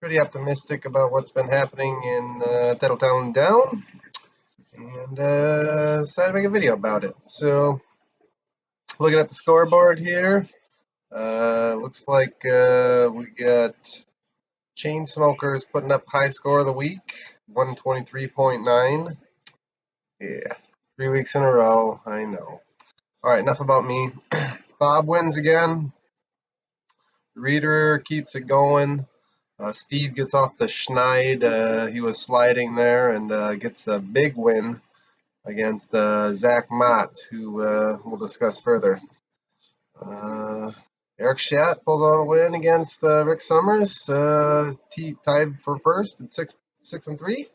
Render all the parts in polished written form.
pretty optimistic about what's been happening in Titletown Down, and decided to make a video about it. So, looking at the scoreboard here, looks like we got Chain Smokers putting up high score of the week, 123.9. Yeah, 3 weeks in a row, I know. All right, enough about me. Bob wins again. Reader keeps it going. Steve gets off the schneid. He was sliding there and gets a big win against Zach Mott, who we'll discuss further. Eric Schatt pulls out a win against Rick Summers, tied for first at 6-3.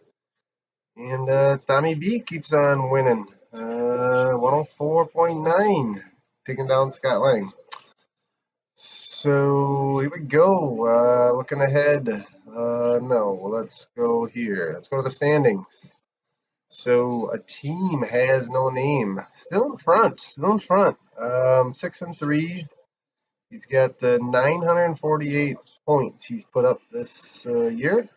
And Tommy B keeps on winning, 104.9, taking down Scott Lang. So here we go. Looking ahead. No, let's go here. Let's go to the standings. So a team has no name. Still in front. 6-3. He's got 948 points he's put up this year.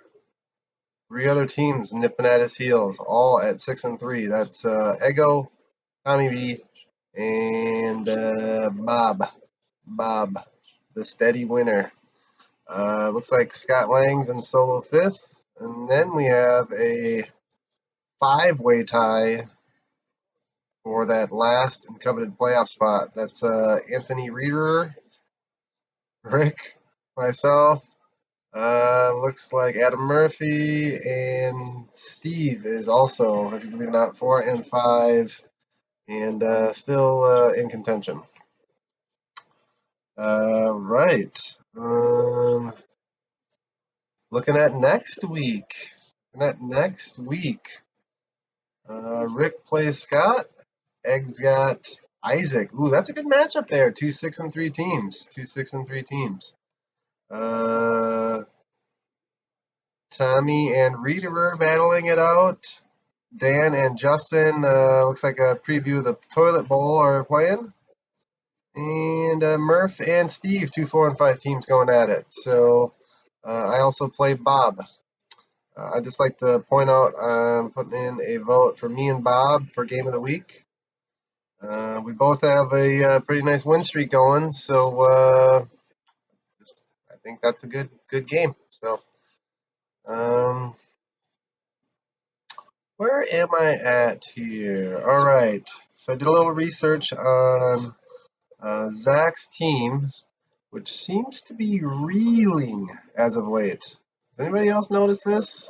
3 other teams nipping at his heels, all at 6-3. That's Ego, Tommy B, and Bob, the steady winner. Looks like Scott Lang's in solo 5th, and then we have a 5-way tie for that last and coveted playoff spot. That's Anthony Reeder, Rick, myself. Looks like Adam Murphy and Steve is also, if you believe it or not, 4 and 5, and still in contention. Right. Looking at next week. Rick plays Scott. Egg's got Isaac. Ooh, that's a good matchup there. 2 6-3 teams. Tommy and Reeder battling it out. Dan and Justin, looks like a preview of the Toilet Bowl are playing. And Murph and Steve, 2 4 and 5 teams going at it. So I also play Bob. I'd just like to point out I'm putting in a vote for me and Bob for Game of the Week. We both have a pretty nice win streak going, so I think that's a good game. So, where am I at here? All right, so I did a little research on Zach's team, which seems to be reeling as of late. Does anybody else notice this?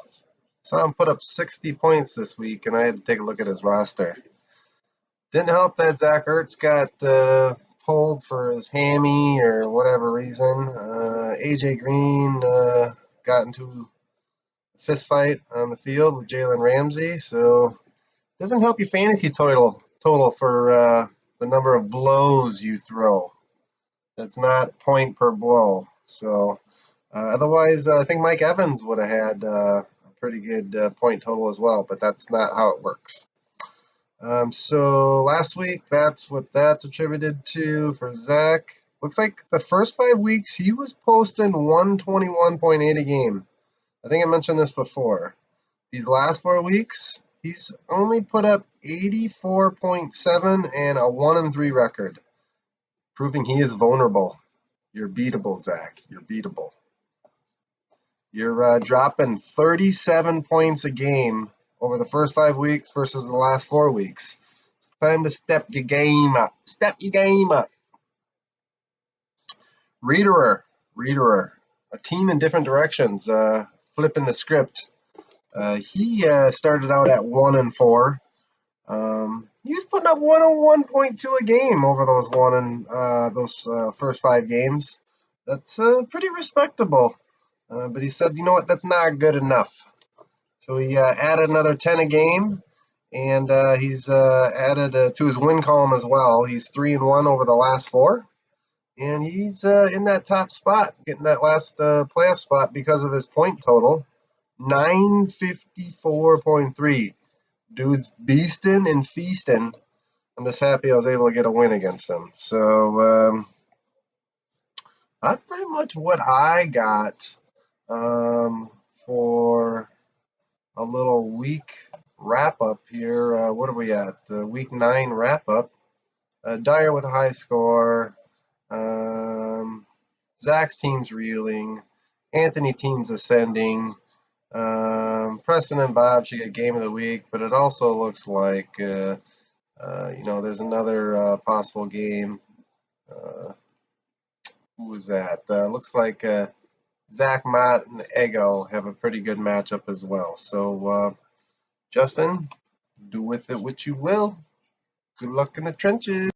Saw him put up 60 points this week, and I had to take a look at his roster. Didn't help that Zach Ertz got pulled for his hammy or whatever reason. AJ Green got into a fist fight on the field with Jalen Ramsey, so doesn't help your fantasy total for the number of blows you throw. That's not point per blow. So otherwise, I think Mike Evans would have had a pretty good point total as well, but that's not how it works. So last week, that's what that's attributed to for Zach. Looks like the first 5 weeks, he was posting 121.8 a game. I think I mentioned this before. These last 4 weeks, he's only put up 84.7 and a 1-3 record, proving he is vulnerable. You're beatable, Zach. You're beatable. You're dropping 37 points a game over the first 5 weeks versus the last 4 weeks. It's time to step your game up. Readerer. A team in different directions. Flipping the script. He started out at 1 and 4. He was putting up 101.2 a game over those first 5 games. That's pretty respectable. But he said, you know what, that's not good enough. So he added another 10 a game, and he's added to his win column as well. He's 3 and 1 over the last 4, and he's in that top spot, getting that last playoff spot because of his point total, 954.3. Dude's beasting and feasting. I'm just happy I was able to get a win against him. So that's pretty much what I got. for a little week wrap up here. What are we at? Week 9 wrap up. Dyer with a high score. Zach's team's reeling. Anthony team's ascending. Preston and Bob should get game of the week, but it also looks like there's another possible game. Who is that? Looks like Zach, Matt, and Ego have a pretty good matchup as well. So, Justin, do with it what you will. Good luck in the trenches.